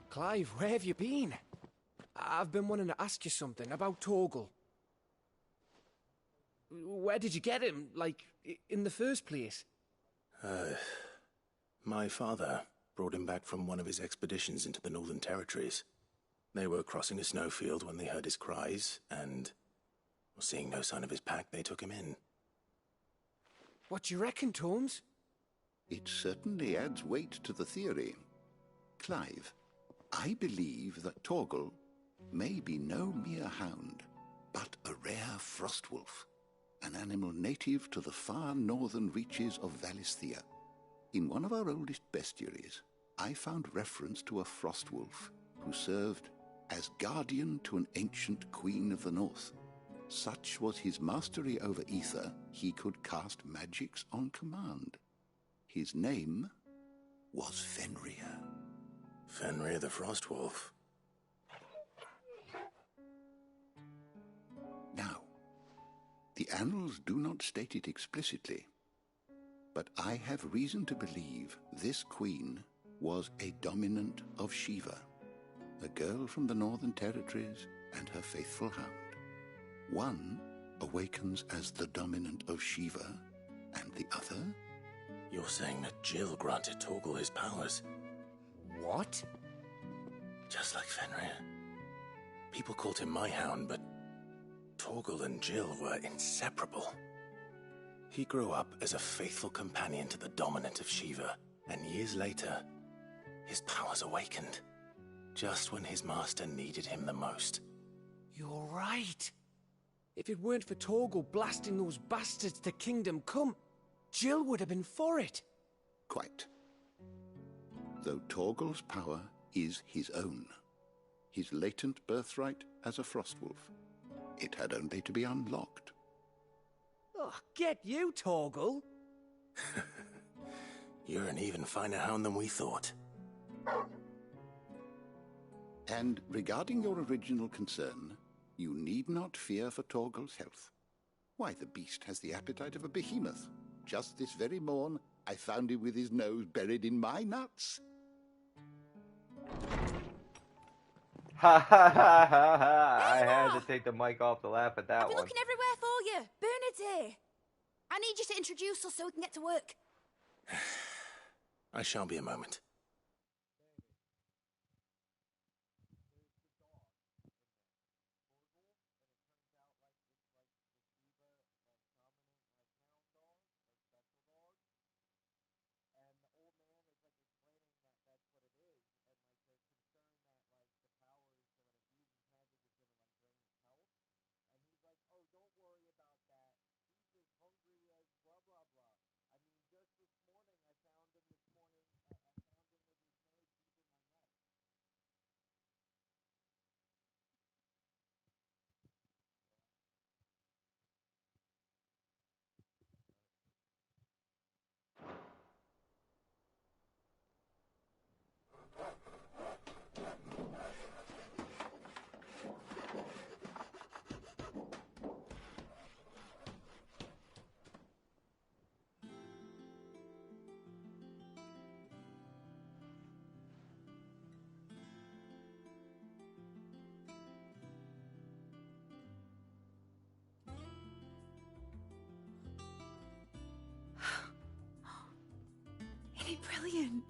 Clive, where have you been? I've been wanting to ask you something about Torgal. Where did you get him, like, in the first place? My father brought him back from one of his expeditions into the Northern Territories. They were crossing a snowfield when they heard his cries, and, seeing no sign of his pack, they took him in. What do you reckon, Tomes? It certainly adds weight to the theory. Clive, I believe that Torgal may be no mere hound, but a rare frostwolf, an animal native to the far northern reaches of Valisthea. In one of our oldest bestiaries, I found reference to a frostwolf who served as guardian to an ancient queen of the north. Such was his mastery over ether, he could cast magics on command. His name was Fenrir. Fenrir the Frostwolf. Now, the annals do not state it explicitly, but I have reason to believe this queen was a dominant of Shiva, a girl from the Northern Territories and her faithful hound. One awakens as the dominant of Shiva, and the other? You're saying that Jill granted Torgal his powers? What? Just like Fenrir. People called him my hound, but Torgal and Jill were inseparable. He grew up as a faithful companion to the dominant of Shiva, and years later, his powers awakened, just when his master needed him the most. You're right. If it weren't for Torgal blasting those bastards to Kingdom Come, Jill would have been for it. Quite. Though Torgal's power is his own, his latent birthright as a frostwolf, it had only to be unlocked. Oh, get you, Torgal! You're an even finer hound than we thought. And regarding your original concern, you need not fear for Torgal's health. Why, the beast has the appetite of a behemoth. Just this very morn, I found him with his nose buried in my nuts. Ha ha ha ha ha! I had to take the mic off to laugh at that I've been one. looking everywhere for you. Bernard's here. I need you to introduce us so we can get to work. I shall be a moment. Isn't it brilliant?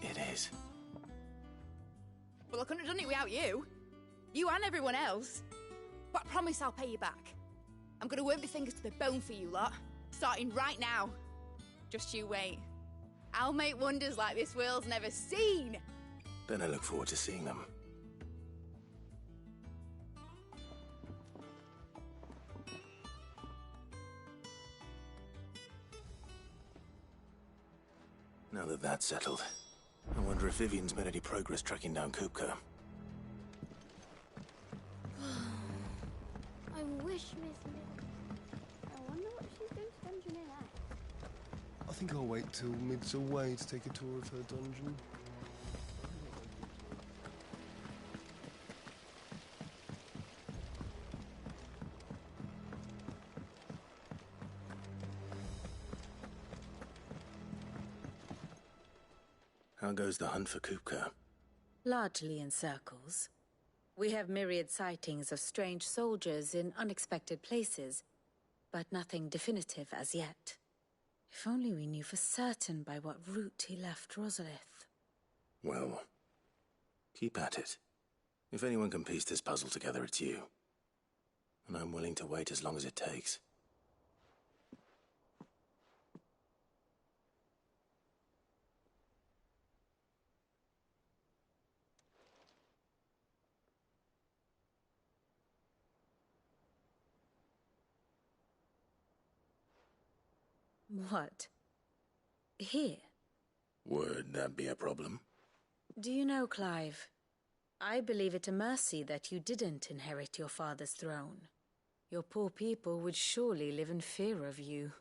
It is. Well, I couldn't have done it without you. You and everyone else. But I promise I'll pay you back. I'm gonna work my fingers to the bone for you lot. Starting right now. Just you wait. I'll make wonders like this world's never seen. Then I look forward to seeing them. Now that that's settled, I wonder if Vivian's made any progress tracking down Kupka. I wish Miss Mid. I wonder what she's doing to dungeon in at. I think I'll wait till Mid's away to take a tour of her dungeon. How goes the hunt for Kupka? Largely in circles. We have myriad sightings of strange soldiers in unexpected places, but nothing definitive as yet. If only we knew for certain by what route he left Rosalith. Well, keep at it. If anyone can piece this puzzle together, it's you. And I'm willing to wait as long as it takes. What? Here? Would that be a problem? Do you know, Clive? I believe it a mercy that you didn't inherit your father's throne. Your poor people would surely live in fear of you.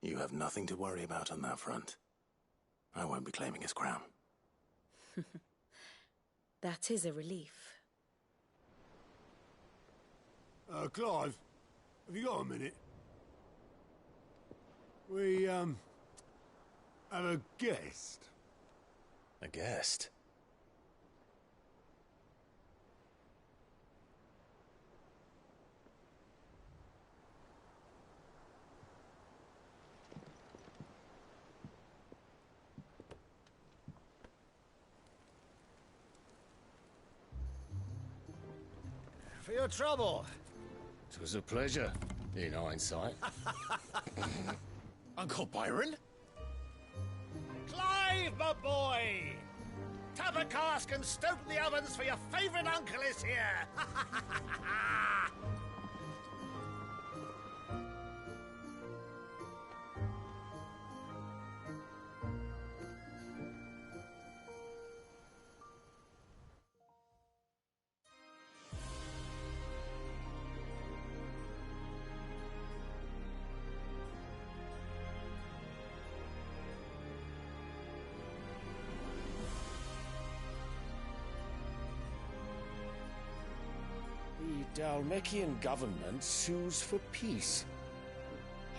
You have nothing to worry about on that front. I won't be claiming his crown. That is a relief. Clive, have you got a minute? We, have a guest. A guest? For your trouble. It was a pleasure, in hindsight. Uncle Byron? Clive, my boy! Tap a cask and stoke the ovens for your favourite uncle is here! The Dalmekian government sues for peace.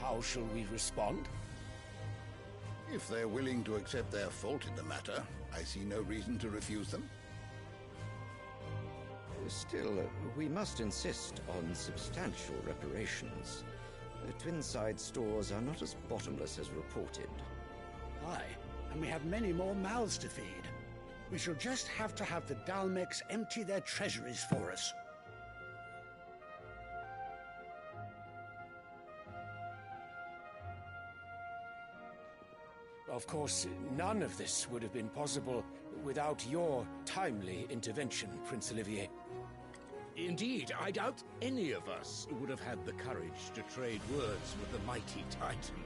How shall we respond? If they're willing to accept their fault in the matter, I see no reason to refuse them. Still, we must insist on substantial reparations. The Twinside stores are not as bottomless as reported. Aye, and we have many more mouths to feed. We shall just have to have the Dalmeks empty their treasuries for us. Of course, none of this would have been possible without your timely intervention, Prince Olivier. Indeed, I doubt any of us would have had the courage to trade words with the mighty Titan,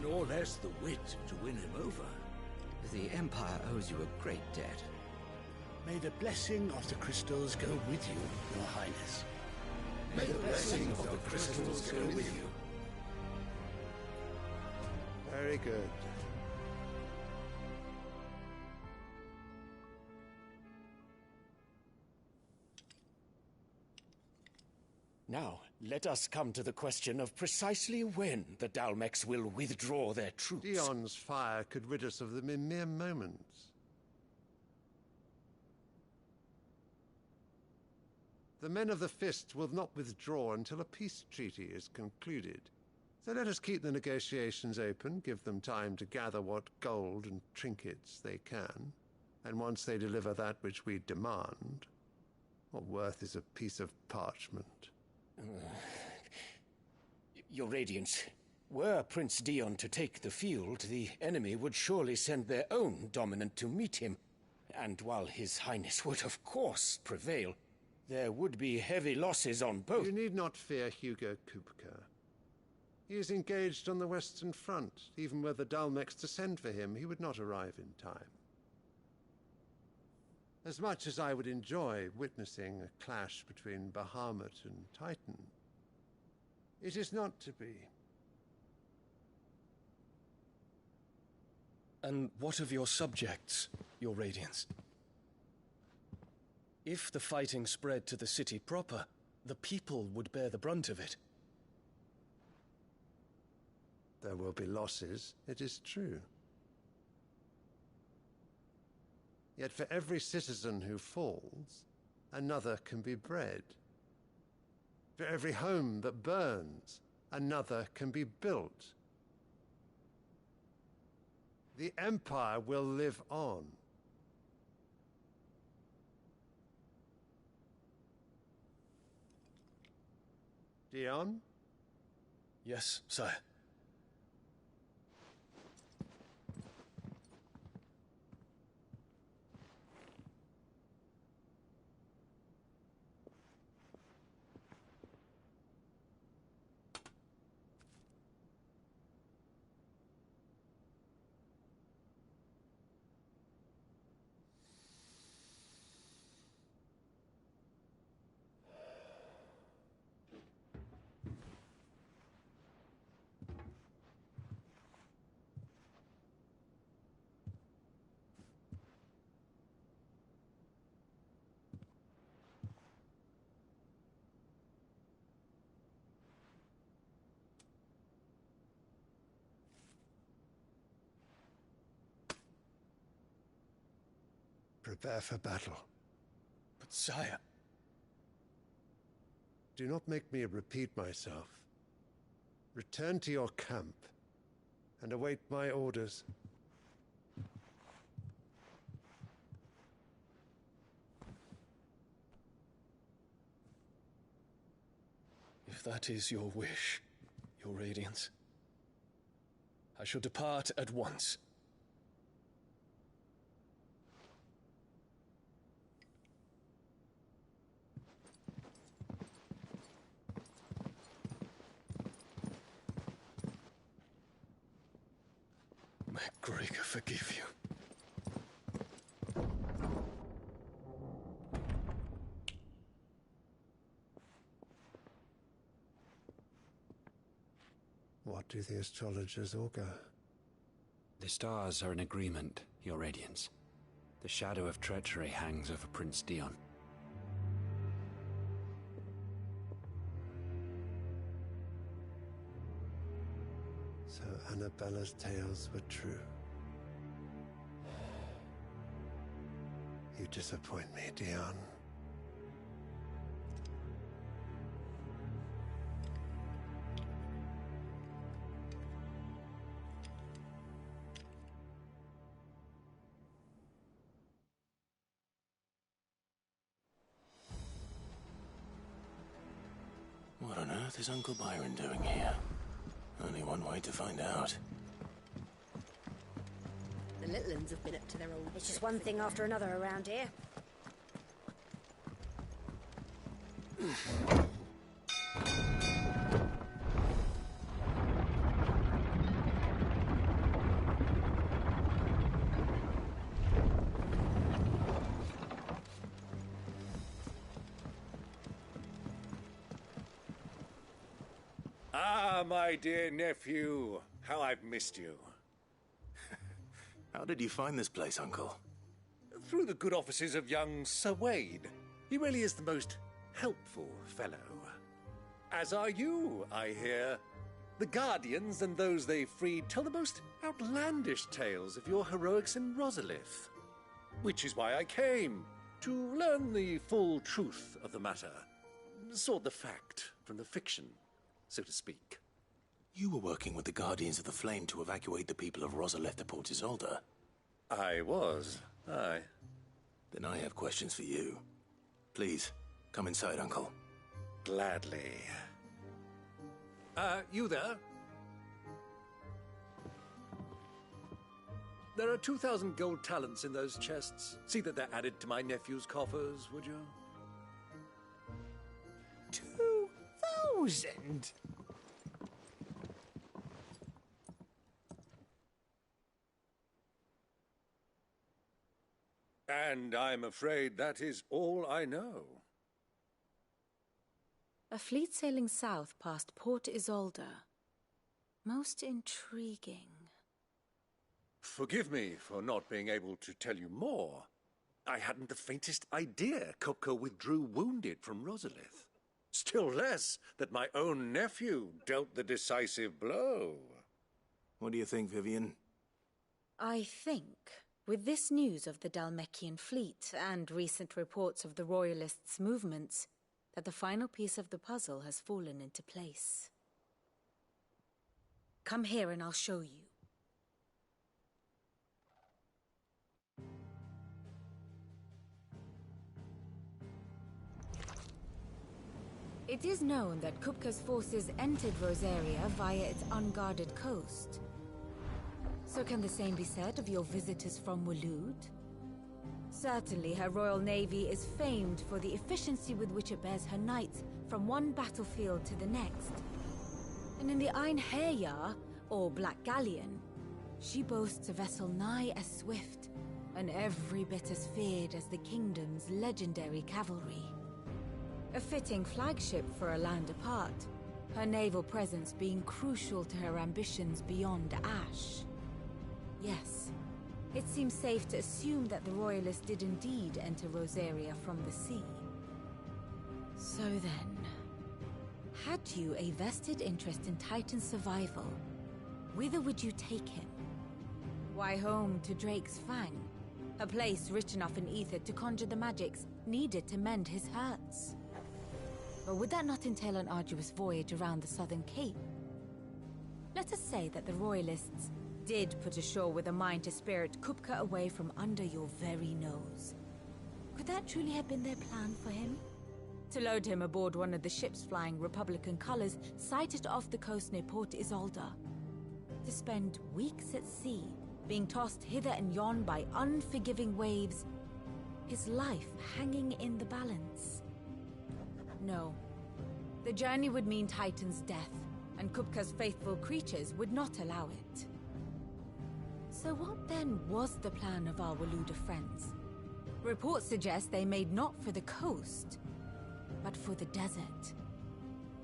nor less the wit to win him over. The Empire owes you a great debt. May the blessing of the crystals go with you, Your Highness. May the blessing of the crystals go with you. Very good. Now, let us come to the question of precisely when the Dalmeks will withdraw their troops. Dion's fire could rid us of them in mere moments. The men of the Fist will not withdraw until a peace treaty is concluded. So let us keep the negotiations open, give them time to gather what gold and trinkets they can, and once they deliver that which we demand, what worth is a piece of parchment? Your Radiance, were Prince Dion to take the field, the enemy would surely send their own dominant to meet him. And while His Highness would of course prevail, there would be heavy losses on both. You need not fear Hugo Kupka. He is engaged on the Western Front. Even were the Dalmeks to send for him, he would not arrive in time. As much as I would enjoy witnessing a clash between Bahamut and Titan, it is not to be. And what of your subjects, Your Radiance? If the fighting spread to the city proper, the people would bear the brunt of it. There will be losses, it is true. Yet for every citizen who falls, another can be bred. For every home that burns, another can be built. The Empire will live on. Dion? Yes, sire. Prepare for battle. But sire... Do not make me repeat myself. Return to your camp and await my orders. If that is your wish, your Radiance, I shall depart at once. May Gregor forgive you. What do the astrologers augur? The stars are in agreement, Your Radiance. The shadow of treachery hangs over Prince Dion. So Annabella's tales were true. You disappoint me, Dion. What on earth is Uncle Byron doing here? Only one way to find out. The little uns have been up to their old... It's just one thing after another around here. Ah, my dear nephew. How I've missed you. How did you find this place, Uncle? Through the good offices of young Sir Wade. He really is the most helpful fellow. As are you, I hear. The Guardians and those they freed tell the most outlandish tales of your heroics in Rosalith. Which is why I came, to learn the full truth of the matter. Sort the fact from the fiction, so to speak. You were working with the Guardians of the Flame to evacuate the people of Rosalith to Port Isolde. I was, aye. Then I have questions for you. Please, come inside, Uncle. Gladly. You there? There are 2,000 gold talents in those chests. See that they're added to my nephew's coffers, would you? 2,000? And I'm afraid that is all I know. A fleet sailing south past Port Isolde. Most intriguing. Forgive me for not being able to tell you more. I hadn't the faintest idea Kopko withdrew wounded from Rosalith. Still less that my own nephew dealt the decisive blow. What do you think, Vivian? I think With this news of the Dalmekian fleet and recent reports of the Royalists' movements, that the final piece of the puzzle has fallen into place. Come here and I'll show you. It is known that Kupka's forces entered Rosaria via its unguarded coast. So can the same be said of your visitors from Waloed? Certainly her Royal Navy is famed for the efficiency with which it bears her knights from one battlefield to the next. And in the Einherjar, or Black Galleon, she boasts a vessel nigh as swift and every bit as feared as the kingdom's legendary cavalry. A fitting flagship for a land apart, her naval presence being crucial to her ambitions beyond Ash. Yes, it seems safe to assume that the Royalists did indeed enter Rosaria from the sea. So then, had you a vested interest in Titan's survival, whither would you take him? Why, home to Drake's Fang, a place rich enough in ether to conjure the magics needed to mend his hurts. Or would that not entail an arduous voyage around the southern cape? Let us say that the Royalists did put ashore with a mind to spirit Kupka away from under your very nose. Could that truly have been their plan for him? To load him aboard one of the ships flying Republican colors sighted off the coast near Port Isolda. To spend weeks at sea, being tossed hither and yon by unforgiving waves, his life hanging in the balance. No. The journey would mean Titan's death, and Kupka's faithful creatures would not allow it. So what then was the plan of our Waluda friends? Reports suggest they made not for the coast, but for the desert.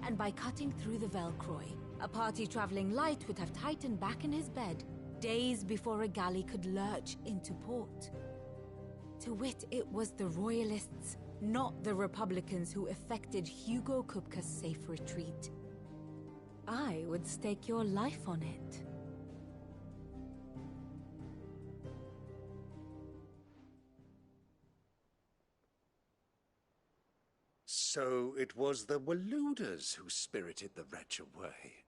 And by cutting through the Velcroy, a party traveling light would have Titan back in his bed days before a galley could lurch into port. To wit, it was the Royalists, not the Republicans, who effected Hugo Kupka's safe retreat. I would stake your life on it. So it was the Waluders who spirited the wretch away.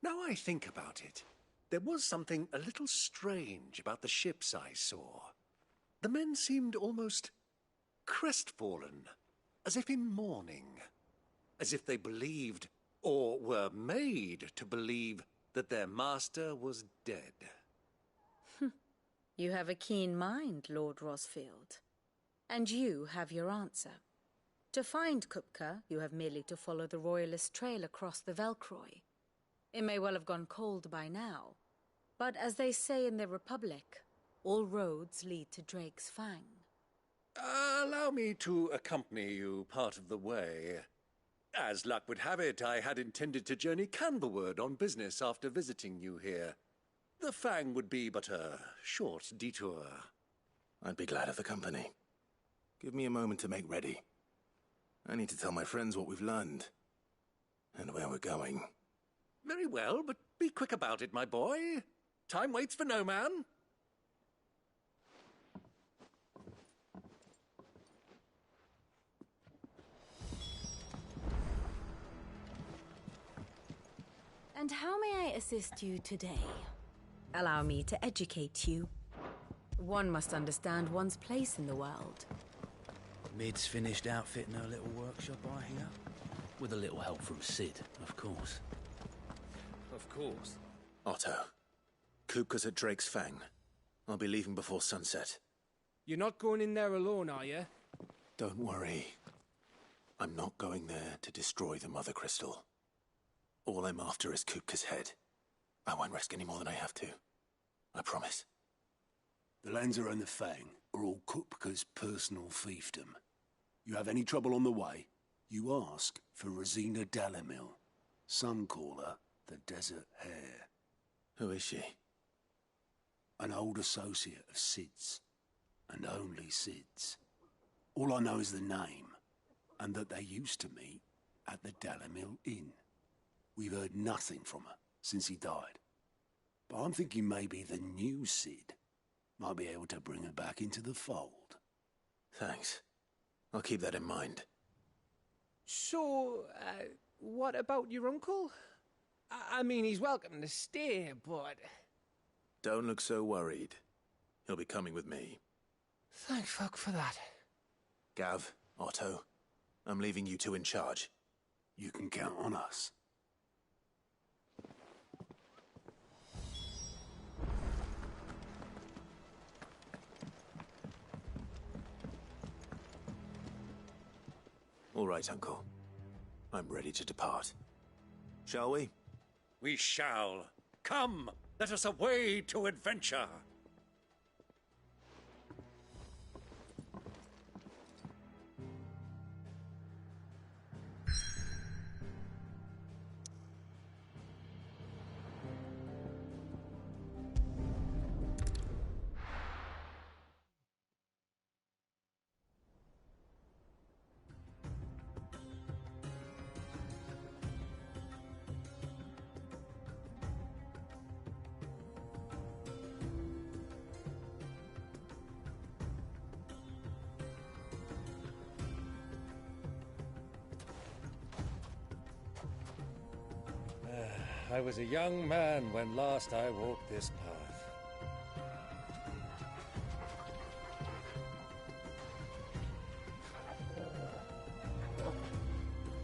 Now I think about it, there was something a little strange about the ships I saw. The men seemed almost crestfallen, as if in mourning, as if they believed, or were made to believe, that their master was dead. You have a keen mind, Lord Rosfield. And you have your answer. To find Kupka, you have merely to follow the Royalist trail across the Velcroy. It may well have gone cold by now, but as they say in the Republic, all roads lead to Drake's Fang. Allow me to accompany you part of the way. As luck would have it, I had intended to journey Candlewood on business after visiting you here. The Fang would be but a short detour. I'd be glad of the company. Give me a moment to make ready. I need to tell my friends what we've learned, and where we're going. Very well, but be quick about it, my boy. Time waits for no man. And how may I assist you today? Allow me to educate you. One must understand one's place in the world. Mid's finished outfitting her little workshop, I hear. With a little help from Sid, of course. Of course. Otto, Kupka's at Drake's Fang. I'll be leaving before sunset. You're not going in there alone, are you? Don't worry. I'm not going there to destroy the Mother Crystal. All I'm after is Kupka's head. I won't risk any more than I have to. I promise. The Lancer and the Fang are all Kupka's personal fiefdom. You have any trouble on the way, you ask for Rosina Dalamil. Some call her the Desert Hare. Who is she? An old associate of Sid's, and only Sid's. All I know is the name, and that they used to meet at the Dalamil Inn. We've heard nothing from her since he died. But I'm thinking maybe the new Sid Might be able to bring her back into the fold. Thanks. I'll keep that in mind. So, what about your uncle? I mean, he's welcome to stay, but... Don't look so worried. He'll be coming with me. Thank fuck for that. Gav, Otto, I'm leaving you two in charge. You can count on us. All right, Uncle. I'm ready to depart. Shall we? We shall. Come, let us away to adventure. I was a young man when last I walked this path.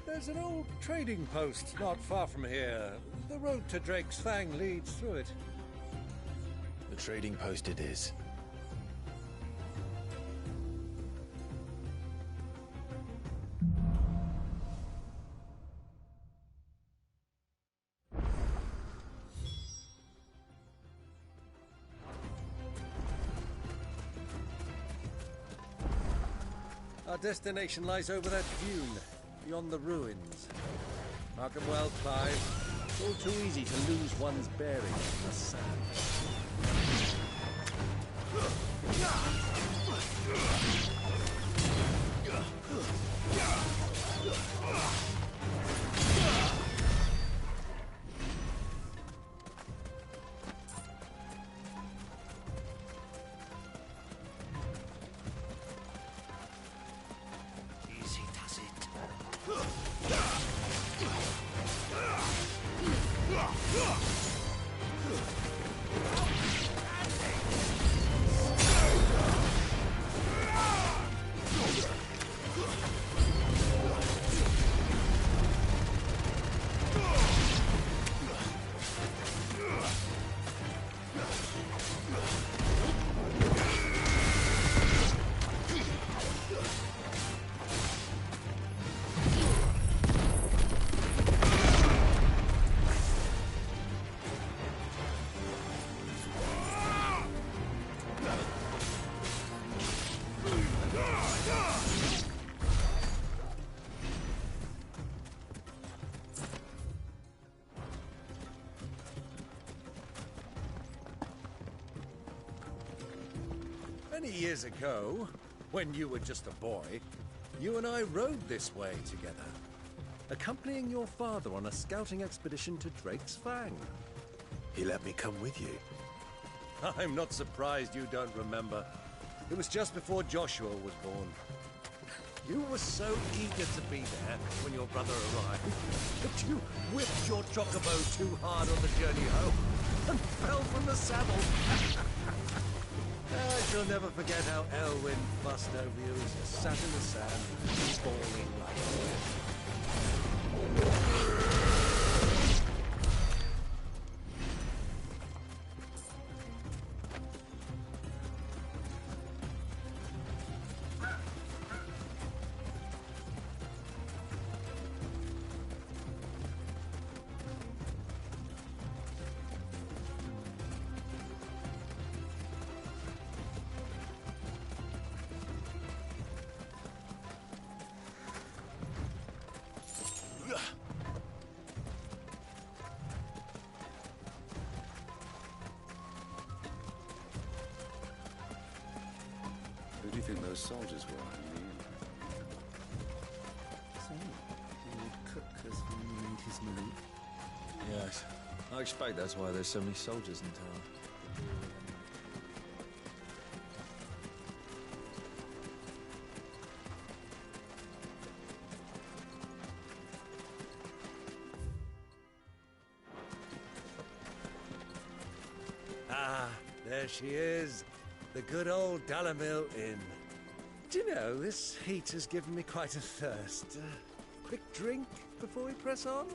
There's an old trading post not far from here. The road to Drake's Fang leads through it. The trading post it is. Our destination lies over that dune, beyond the ruins. Mark 'em well, Clive. It's all too easy to lose one's bearings in the sand. Many years ago, when you were just a boy, you and I rode this way together, accompanying your father on a scouting expedition to Drake's Fang. He let me come with you. I'm not surprised you don't remember. It was just before Joshua was born. You were so eager to be there when your brother arrived that you whipped your chocobo too hard on the journey home and fell from the saddle. I shall never forget how Elwyn fussed over you as you sat in the sand, falling like Who do you think those soldiers were in the inn? So, the old cook has finally made his move. Yes. I expect that's why there's so many soldiers in town. Ah, there she is. The good old Dalamil Inn. Do you know, this heat has given me quite a thirst. Quick drink before we press on?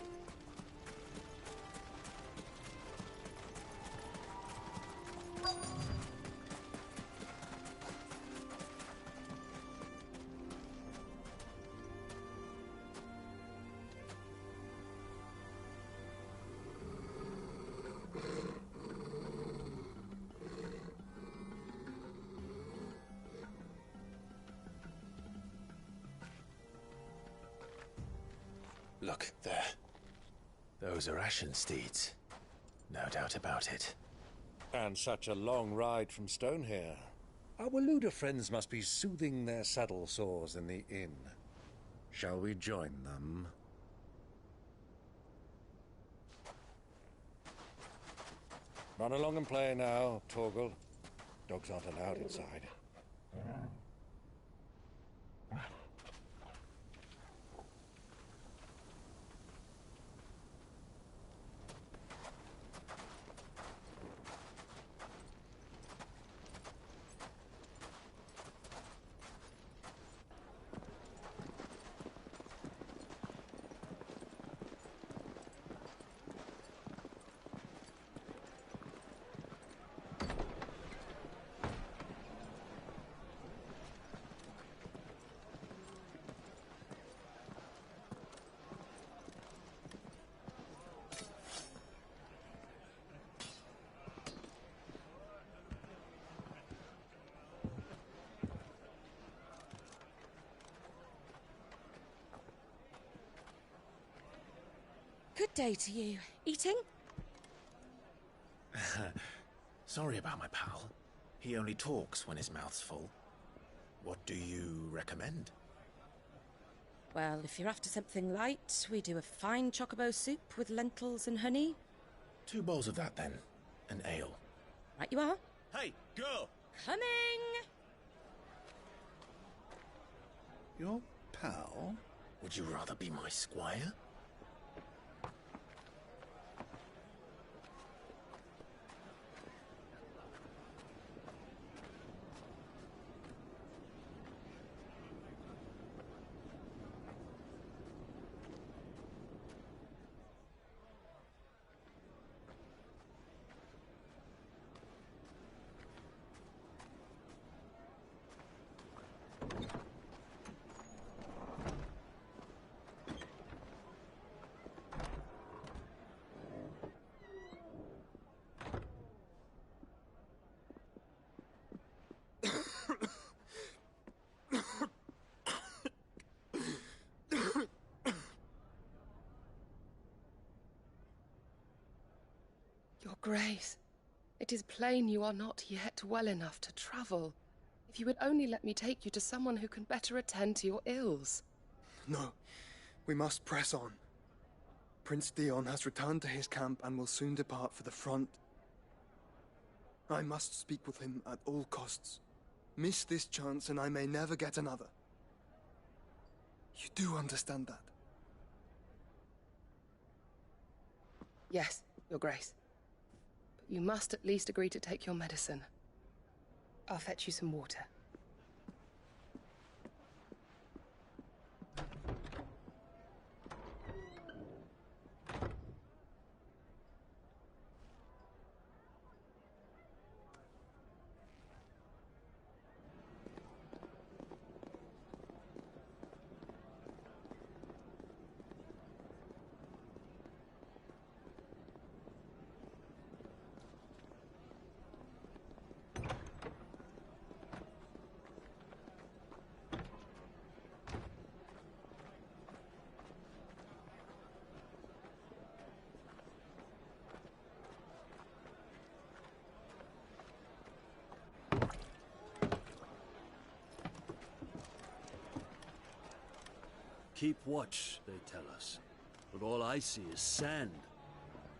Look, there. Those are Ashen steeds. No doubt about it. And such a long ride from Stonehair. Our Luda friends must be soothing their saddle sores in the inn. Shall we join them? Run along and play now, Torgal. Dogs aren't allowed inside. Good day to you. Eating? Sorry about my pal. He only talks when his mouth's full. What do you recommend? Well, if you're after something light, we do a fine chocobo soup with lentils and honey. 2 bowls of that, then. An ale. Right you are. Hey, girl! Coming! Your pal? Would you rather be my squire? Your Grace, it is plain you are not yet well enough to travel. If you would only let me take you to someone who can better attend to your ills. No, we must press on. Prince Dion has returned to his camp and will soon depart for the front. I must speak with him at all costs. Miss this chance and I may never get another. You do understand that? Yes, Your Grace. But you must at least agree to take your medicine. I'll fetch you some water. Keep watch, they tell us. But all I see is sand.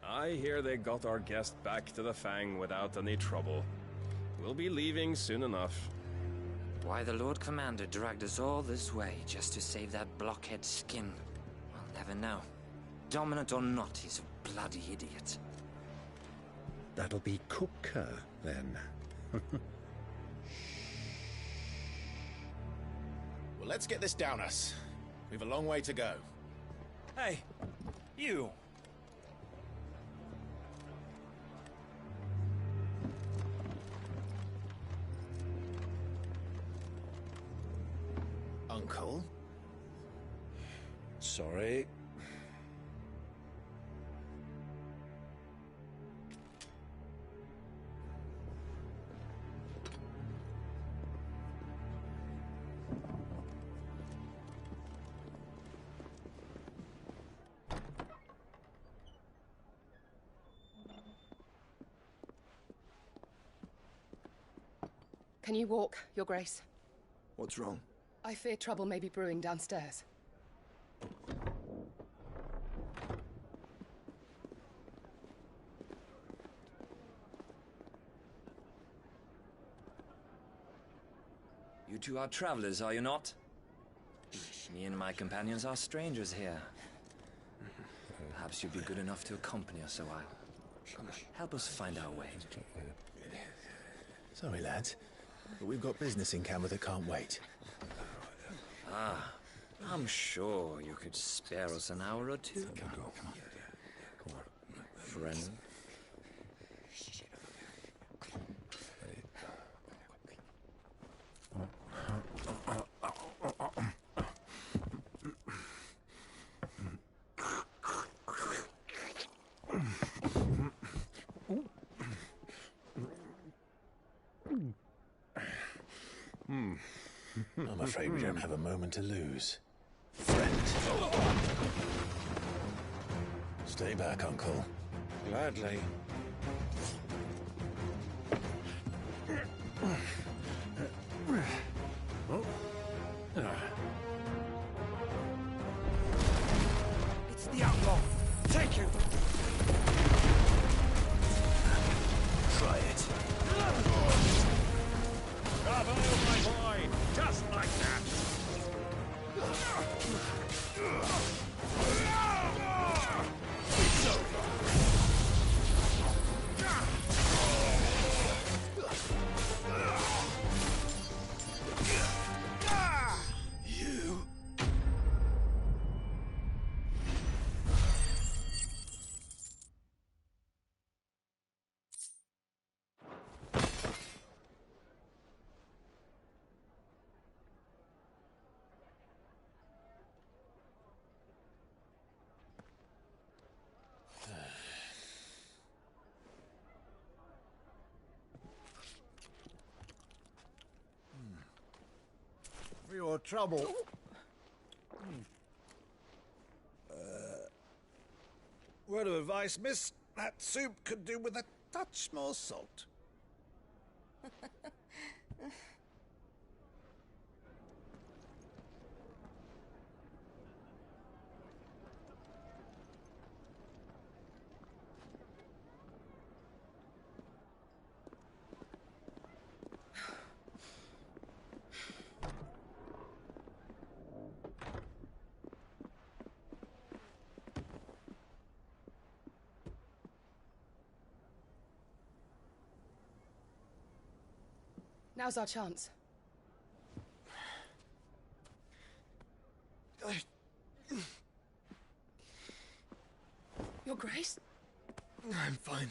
I hear they got our guest back to the Fang without any trouble. We'll be leaving soon enough. Why the Lord Commander dragged us all this way just to save that blockhead skin, I'll never know. Dominant or not, he's a bloody idiot. That'll be cooker, then. Well, let's get this down us. We've a long way to go. Hey, you! Uncle? Sorry. Can you walk, Your Grace? What's wrong? I fear trouble may be brewing downstairs. You two are travelers, are you not? Me and my companions are strangers here. Perhaps you'd be good enough to accompany us a while. Help us find our way. Sorry, lads, but we've got business in camera that can't wait. Ah, I'm sure you could spare us an hour or two. Come on. Friend. I'm afraid we don't have a moment to lose. Friend. Stay back, Uncle. Gladly. It's the outlaw! Take him! Try it. Bravo, my boy! Just like that! It's over! You... For your trouble. Word of advice, miss. That soup could do with a touch more salt. Now's our chance. Your Grace? I'm fine.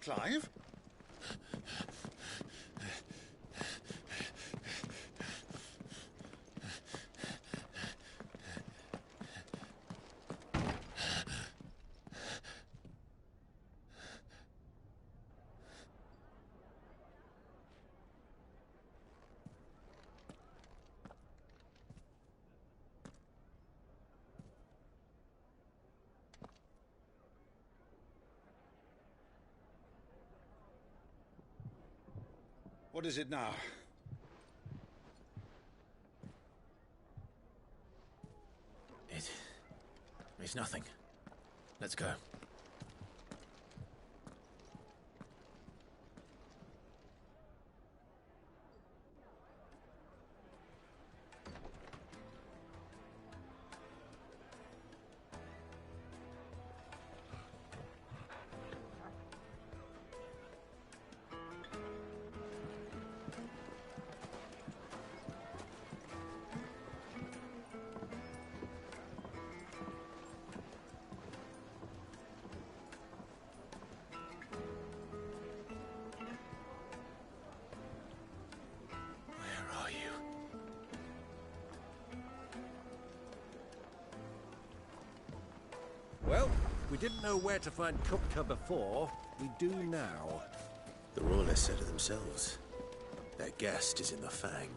Clive? What is it now? It's nothing. Let's go. Well, we didn't know where to find Kupka before. We do now. The Royalists said it themselves. Their guest is in the Fang.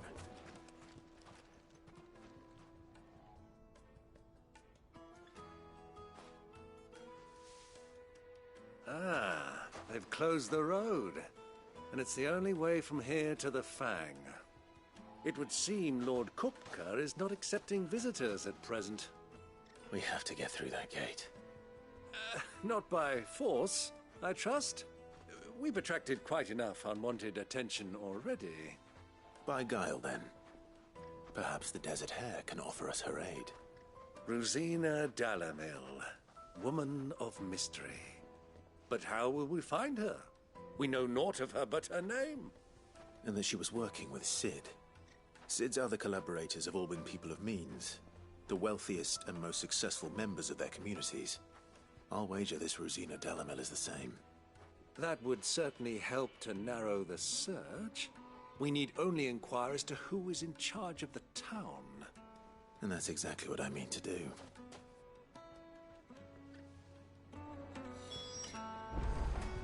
Ah, they've closed the road. And it's the only way from here to the Fang. It would seem Lord Kupka is not accepting visitors at present. We have to get through that gate. Not by force, I trust. We've attracted quite enough unwanted attention already. By guile, then. Perhaps the Desert Hare can offer us her aid. Rosina Dalamil, woman of mystery. But how will we find her? We know naught of her but her name. And that she was working with Cid. Cid's other collaborators have all been people of means. The wealthiest and most successful members of their communities. I'll wager this Rosina Dalamil is the same. That would certainly help to narrow the search. We need only inquire as to who is in charge of the town. And that's exactly what I mean to do.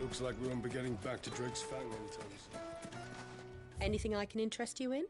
Looks like we won't be getting back to Drake's Fang anytime soon. Anything I can interest you in?